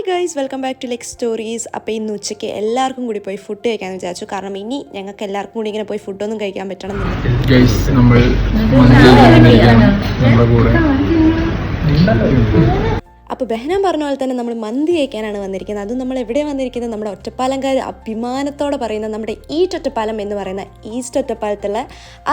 Hi guys, welcome back to Lek Stories. അപ്പോൾ ഇന്ന് ഉച്ചയ്ക്ക് എല്ലാവർക്കും കൂടി പോയി ഫുഡ് കഴിക്കാമെന്ന് വിചാരിച്ചു. കാരണം ഇനി ഞങ്ങൾക്ക് എല്ലാവർക്കും കൂടി ഇങ്ങനെ പോയി ഫുഡൊന്നും കഴിക്കാൻ പറ്റണം അപ്പോൾ ബെഹനാൻ പറഞ്ഞ പോലെ തന്നെ നമ്മൾ മന്തി കഴിക്കാനാണ് വന്നിരിക്കുന്നത്. അതും നമ്മൾ എവിടെയാണ് വന്നിരിക്കുന്നത്? നമ്മുടെ ഒറ്റപ്പാലംകാർ അഭിമാനത്തോടെ പറയുന്ന നമ്മുടെ ഒറ്റപ്പാലം എന്ന് പറയുന്ന ഈസ്റ്റ് ഒറ്റപ്പാലത്തുള്ള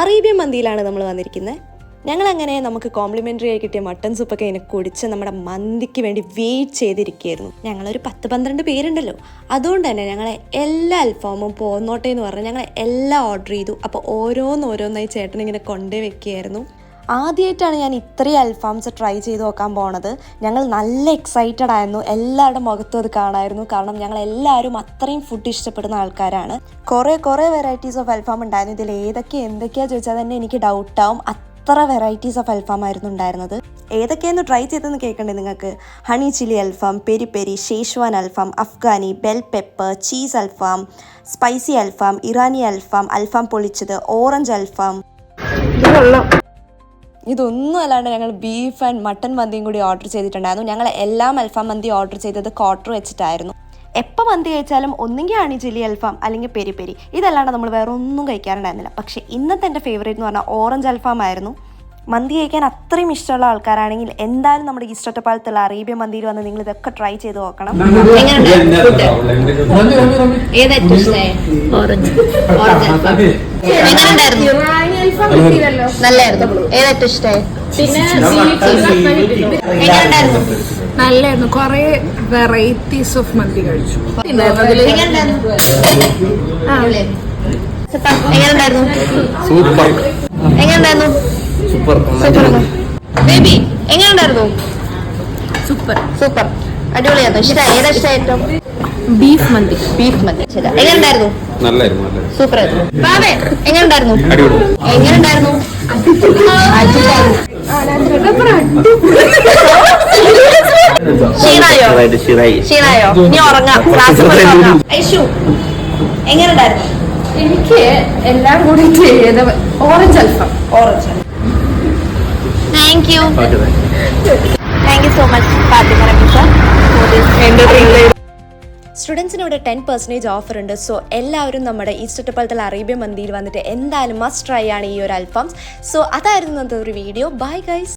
അറേബ്യൻ മന്തിയിലാണ് നമ്മൾ വന്നിരിക്കുന്നത്. ഞങ്ങളങ്ങനെ നമുക്ക് കോംപ്ലിമെൻ്ററി ആയി കിട്ടിയ മട്ടൺ സൂപ്പൊക്കെ ഇങ്ങനെ കുടിച്ച് നമ്മുടെ മന്തിക്ക് വേണ്ടി വെയിറ്റ് ചെയ്തിരിക്കുകയായിരുന്നു. ഞങ്ങളൊരു 10-12 പേരുണ്ടല്ലോ, അതുകൊണ്ട് തന്നെ ഞങ്ങളെ എല്ലാ അൽഫാമും പോന്നോട്ടെ എന്ന് പറഞ്ഞാൽ ഞങ്ങൾ എല്ലാം ഓർഡർ ചെയ്തു. അപ്പോൾ ഓരോന്നായി ചേട്ടൻ ഇങ്ങനെ കൊണ്ടേ വെക്കുകയായിരുന്നു. ആദ്യമായിട്ടാണ് ഞാൻ ഇത്രയും അൽഫാംസ് ട്രൈ ചെയ്ത് നോക്കാൻ പോണത്. ഞങ്ങൾ നല്ല എക്സൈറ്റഡ് ആയിരുന്നു, എല്ലാവരുടെ മുഖത്തും അത് കാണായിരുന്നു. കാരണം ഞങ്ങൾ എല്ലാവരും അത്രയും ഫുഡ് ഇഷ്ടപ്പെടുന്ന ആൾക്കാരാണ്. കുറേ വെറൈറ്റീസ് ഓഫ് അൽഫാം ഉണ്ടായിരുന്നു. ഇതിൽ എന്തൊക്കെയാണെന്ന് ചോദിച്ചാൽ തന്നെ എനിക്ക് ഡൗട്ടാവും. അത്ര വെറൈറ്റീസ് ഓഫ് അൽഫാം ആയിരുന്നു ഉണ്ടായിരുന്നത്. ഏതൊക്കെയായിരുന്നു ട്രൈ ചെയ്തെന്ന് കേൾക്കണ്ടേ നിങ്ങൾക്ക്? ഹണി ചില്ലി അൽഫാം, പെരി പെരി, ഷേഷ്വാൻ അൽഫാം, അഫ്ഗാനി, ബെൽ പെപ്പർ, ചീസ് അൽഫാം, സ്പൈസി അൽഫാം, ഇറാനി അൽഫാം, അൽഫാം പൊളിച്ചത്, ഓറഞ്ച് അൽഫാം. ഇതൊന്നും അല്ലാണ്ട് ഞങ്ങൾ ബീഫ് ആൻഡ് മട്ടൺ മന്തിയും കൂടി ഓർഡർ ചെയ്തിട്ടുണ്ടായിരുന്നു. ഞങ്ങൾ എല്ലാം അൽഫാം മന്തി ഓർഡർ ചെയ്തത് ക്വാർട്ടർ വെച്ചിട്ടായിരുന്നു. എപ്പോൾ മന്തി കഴിച്ചാലും ഒന്നെങ്കിൽ ഹണി ചില്ലി അൽഫാം അല്ലെങ്കിൽ പെരി പെരി, ഇതല്ലാണ്ട് നമ്മൾ വേറെ ഒന്നും കഴിക്കാറുണ്ടായിരുന്നില്ല. പക്ഷേ ഇന്നത്തെ എൻ്റെ ഫേവറേറ്റ് എന്ന് പറഞ്ഞാൽ ഓറഞ്ച് അൽഫാം ആയിരുന്നു. മന്തി കഴിക്കാൻ അത്രയും ഇഷ്ടമുള്ള ആൾക്കാരാണെങ്കിൽ എന്തായാലും നമ്മുടെ ഈസ്റ്റ് ഒറ്റപ്പാലത്തുള്ള അറേബ്യൻ മന്തിയിൽ വന്ന് നിങ്ങൾ ഇതൊക്കെ ട്രൈ ചെയ്ത് നോക്കണം. നല്ലായിരുന്നു. കുറെ വെറൈറ്റീസ് ഓഫ് മന്തി കഴിച്ചു. ബേബി എങ്ങനെയുണ്ടായിരുന്നു? സൂപ്പർ അടിപൊളിയായിരുന്നു. ഇഷ്ടമായി? ഏതാ ഇഷ്ടം ഏറ്റവും? ബീഫ് മന്തി. എങ്ങനെയുണ്ടായിരുന്നു? സൂപ്പർ ആയിരുന്നു. ബാബേ എങ്ങനെയുണ്ടായിരുന്നു? എങ്ങനെയുണ്ടായിരുന്നു? ക്ഷീണായോ? ഇനി ഉറങ്ങാം. ഐഷു എങ്ങനെയുണ്ടായിരുന്നു? എനിക്ക് എല്ലാം കൂടി ചെയ്ത് ഓറഞ്ച് അൽഫാം. Thank you so much Fathima Rameesa. സ്റ്റുഡൻസിന് ഇവിടെ 10% ഓഫർ ഉണ്ട്. സോ എല്ലാവരും നമ്മുടെ ഈസ്റ്റ് ഒറ്റപ്പാലത്തുള്ള അറേബ്യൻ മന്തിയിൽ വന്നിട്ട് എന്തായാലും മസ്റ്റ് ട്രൈ ആണ് ഈ ഒരു അൽഫാംസ്. സോ അതായിരുന്നു ഇന്നത്തെ ഒരു വീഡിയോ. Bye guys.